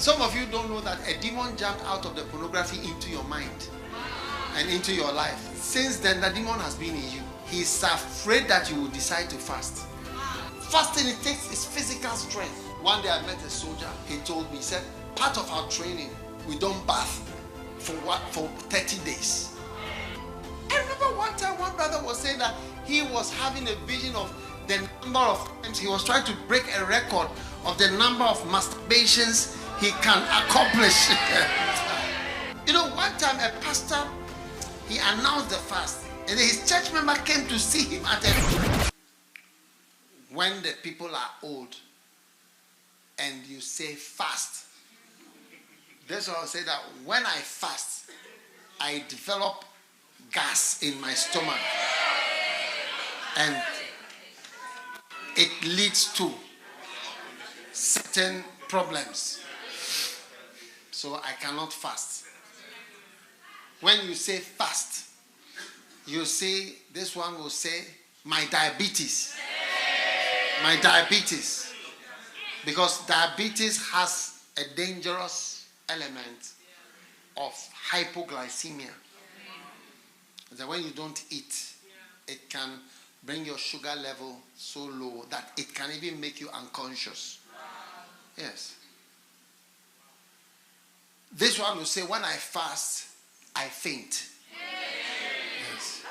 Some of you don't know that a demon jumped out of the pornography into your mind and into your life. Since then, the demon has been in you. He's afraid that you will decide to fast. Fasting, it takes its physical strength. One day I met a soldier. He told me, he said, part of our training, we don't bath for 30 days. I remember one time one brother was saying that he was having a vision of the number of times he was trying to break a record of the number of masturbations he can accomplish. You know, one time a pastor, he announced the fast, and his church member came to see him at a... When the people are old and you say fast, that's why I say that when I fast, I develop gas in my stomach, and it leads to certain problems. So I cannot fast. When you say fast, you say, this one will say, my diabetes. My diabetes. Because diabetes has a dangerous element of hypoglycemia. That when you don't eat, it can bring your sugar level so low that it can even make you unconscious. Yes. This one will say, when I fast, I faint. Yes.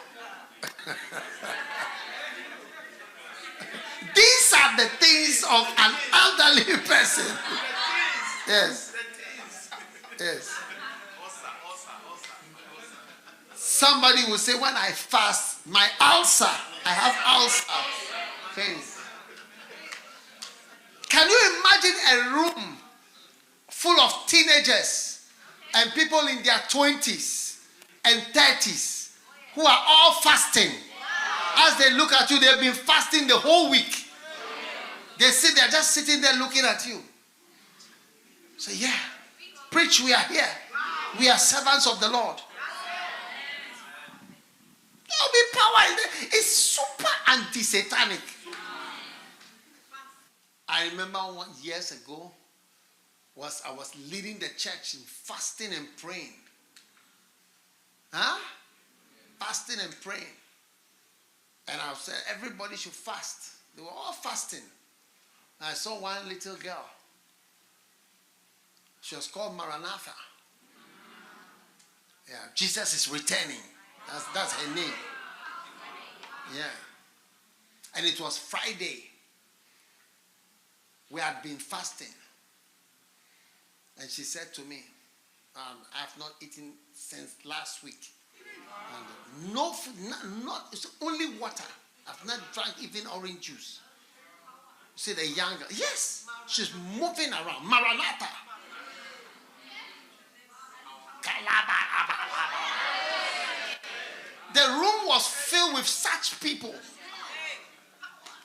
These are the things of an elderly person. Yes. Yes. Somebody will say, when I fast, my ulcer, I have ulcer. Faint. Can you imagine a room full of teenagers and people in their 20s and 30s who are all fasting? As they look at you, they've been fasting the whole week. They're just sitting there looking at you. Say, yeah, preach, we are here. We are servants of the Lord. There'll be power in there. It's super anti-satanic. I remember years ago, I was leading the church in fasting and praying. Fasting and praying. And I said, everybody should fast. They were all fasting. I saw one little girl. She was called Maranatha. Yeah, Jesus is returning. That's her name. Yeah. And it was Friday. We had been fasting. And she said to me, I have not eaten since last week. And no food, it's only water. I've not drank even orange juice. See the young girl. Yes, she's moving around. Maranatha. The room was filled with such people.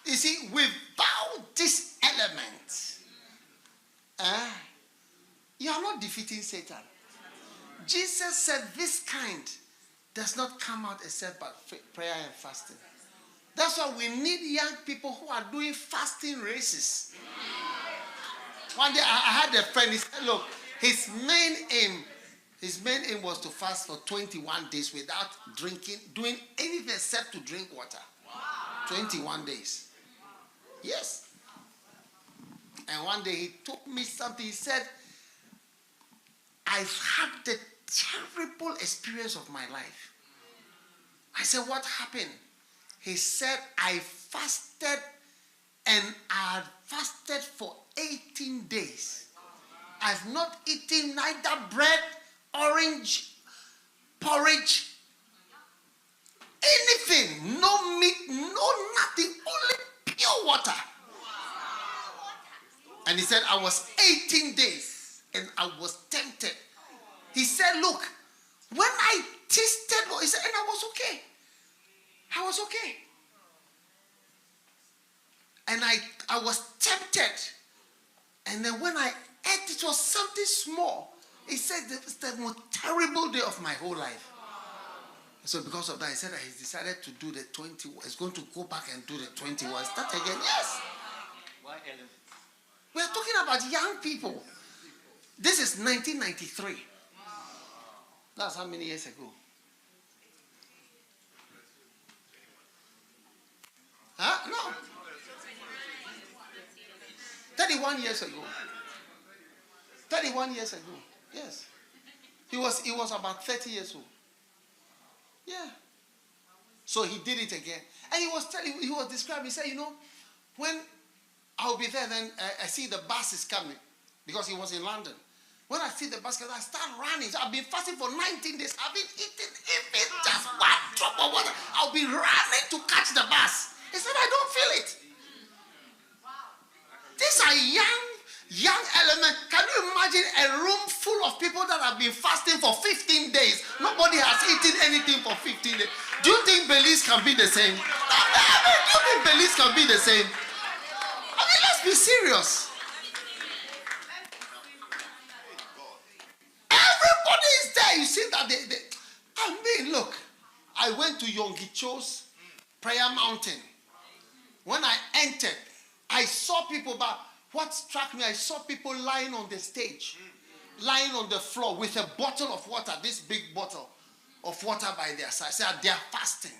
You see, without this element, you are not defeating Satan. Jesus said this kind does not come out except by prayer and fasting. That's why we need young people who are doing fasting races. One day I had a friend, he said, look, his main aim was to fast for 21 days without drinking, doing anything except to drink water. 21 days. Yes. And one day he told me something. He said, I've had the terrible experience of my life. I said, what happened? He said, I fasted and I had fasted for 18 days. I've not eaten neither bread, orange, porridge, anything. No meat, no nothing, only pure water. And he said, I was 18 days and I was tempted. He said, look, when I tasted, he said, and I was okay. I was okay. And I was tempted. And then when I ate, it was something small. He said, it was the most terrible day of my whole life. So because of that, he said that he decided to do the 21. He's going to go back and do the 21. Start again. Yes. Why element? We are talking about young people. is 1993. That's how many years ago? Huh? No. 31 years ago. 31 years ago. Yes. He was about 30 years old. Yeah. So he did it again. And he was describing, he said, when I'll be there, then I see the bus is coming. Because he was in London. When I see the bus coming, I start running. So I've been fasting for 19 days. I've been eating even just one drop of water. I'll be running to catch the bus. He said, I don't feel it. These are young elements. Can you imagine a room full of people that have been fasting for 15 days? Nobody has eaten anything for 15 days. Do you think Belize can be the same? Do you think Belize can be the same? I mean, let's be serious. Everybody is there. You see that look, I went to Yonggi Cho's prayer mountain. When I entered, I saw people, but what struck me, I saw people lying on the stage, lying on the floor with a bottle of water, this big bottle of water by their side. I said, they are fasting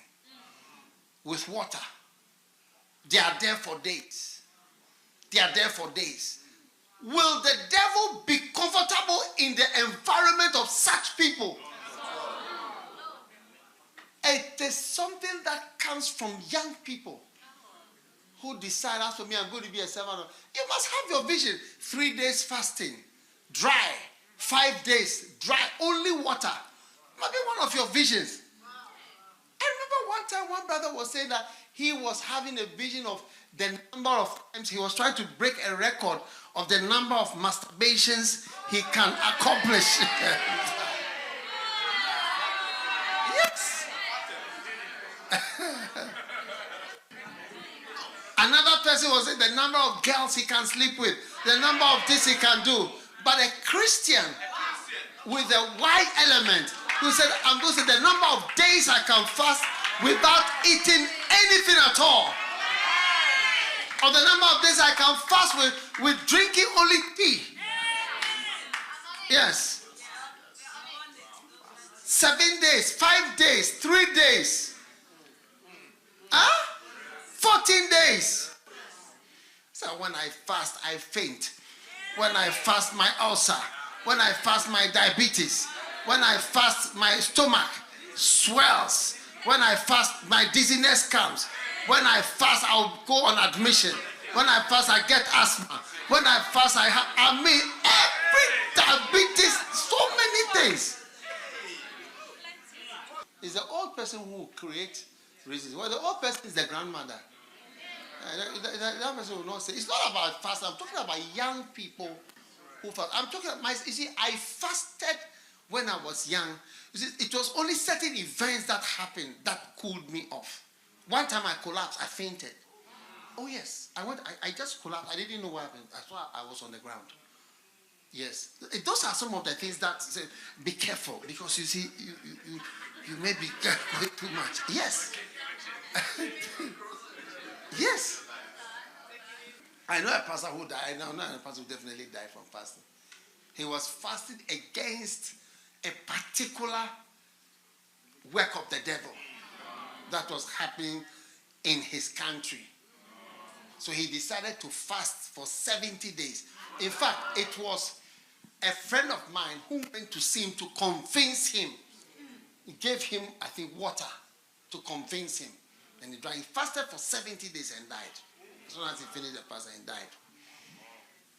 with water. They are there for days. They are there for days. Will the devil be comfortable in the environment of such people? It is something that comes from young people who decide, as for me, I'm going to be a servant. You must have your vision. 3 days fasting, dry. 5 days, dry. Only water. Might be one of your visions. I remember one time one brother was saying that he was having a vision of the number of times he was trying to break a record of the number of masturbations he can accomplish. Yes. Another person was saying the number of girls he can sleep with, the number of this he can do. But a Christian with a white element who said, I'm going to say the number of days I can fast without eating anything at all. Or the number of days I can fast with drinking only tea. Yes. 7 days, 5 days, 3 days. Huh? 14 days. So when I fast, I faint. When I fast, my ulcer. When I fast, my diabetes. When I fast, my stomach swells. When I fast, my dizziness comes. When I fast, I'll go on admission. When I fast, I get asthma. When I fast, every diabetes, so many things. It's the old person who creates reasons. Well, the old person is the grandmother. That person will not say. It's not about fasting. I'm talking about young people who fast. I'm talking about you see, I fasted when I was young. You see, it was only certain events that happened that cooled me off. One time I collapsed. I fainted. Oh yes, I just collapsed. I didn't know what happened. That's why I was on the ground. Yes, those are some of the things that say, be careful, because you see, you may be going too much. Yes. Yes. I know a pastor who died. I know a pastor who definitely died from fasting. He was fasting against a particular work of the devil that was happening in his country. So he decided to fast for 70 days. In fact, it was a friend of mine who went to see him to convince him. He gave him, I think, water to convince him. And he drank. He fasted for 70 days and died. As soon as he finished the fast, he died.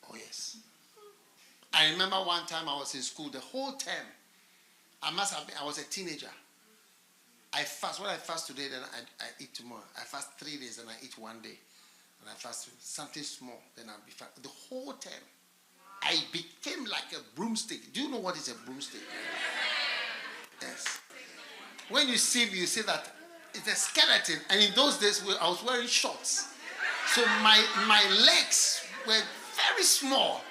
Oh, yes. I remember one time I was in school, the whole term. I was a teenager. I fast. When I fast today, then I eat tomorrow. I fast 3 days and I eat 1 day. And I fast something small, then I'll be fast. The whole term, I became like a broomstick. Do you know what is a broomstick? Yes. When you see me, you see that it's a skeleton. And in those days, I was wearing shorts. So my legs were very small.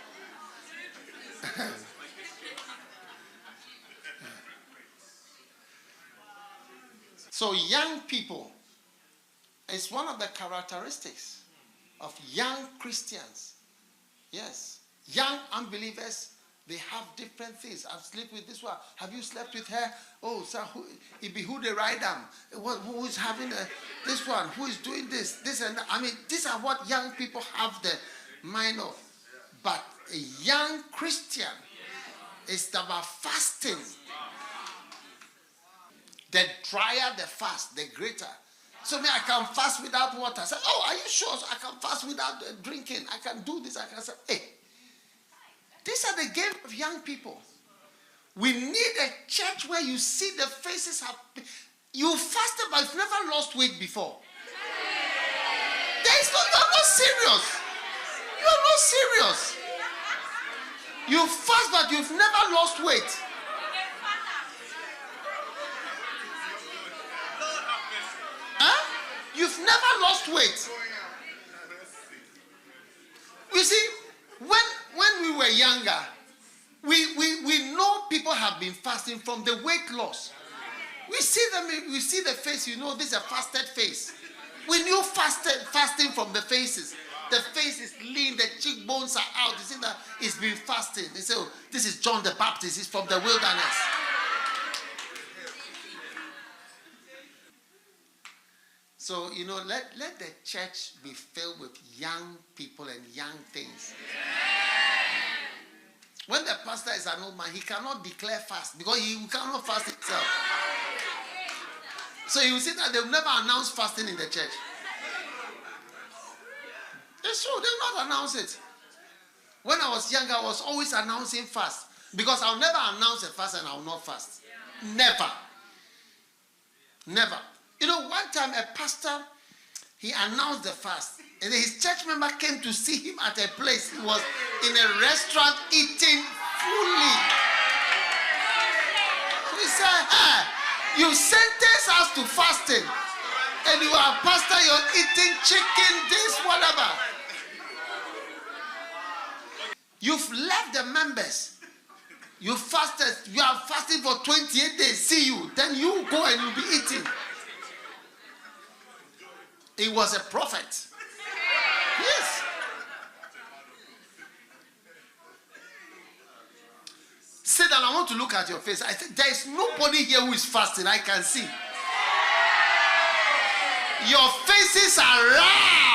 So young people, it's one of the characteristics of young Christians. Yes. Young unbelievers They have different things. I've slept with this one. Have you slept with her? Oh, sir, it be who they ride them. Who is having this one? Who is doing this? This and that. I mean, these are what young people have the mind of. But a young Christian is about fasting. The drier the fast, the greater. So I can fast without water. I say, oh, are you sure? So I can fast without drinking. I can do this. I can say, hey. These are the games of young people. We need a church where you see the faces have. You fasted, but you've never lost weight before. You're not serious. You're not serious. You fast, but you've never lost weight. Huh? You've never lost weight. You see, when we were younger, we know people have been fasting from the weight loss. We see them, we see the face, you know, this is a fasted face. We knew fasting from the faces. The face is lean, the cheekbones are out. You see that it's been fasting. They say, oh, this is John the Baptist, he's from the wilderness. So, you know, let the church be filled with young people and young things. When the pastor is an old man, he cannot declare fast because he cannot fast himself. So you see that they will never announce fasting in the church. It's true, they will not announce it. When I was younger, I was always announcing fast because I'll never announce a fast and I'll not fast. Never. Never. You know, one time a pastor, he announced the fast. And his church member came to see him at a place. He was in a restaurant eating fully. So he said, hey, you sentenced us to fasting. And you are pastor, you're eating chicken, this, whatever. You've left the members. You fasted. You are fasting for 28 days. See you. Then you go and you'll be eating. He was a prophet. Yes. Sit down. I want to look at your face. I said, there is nobody here who is fasting. I can see. Your faces are red.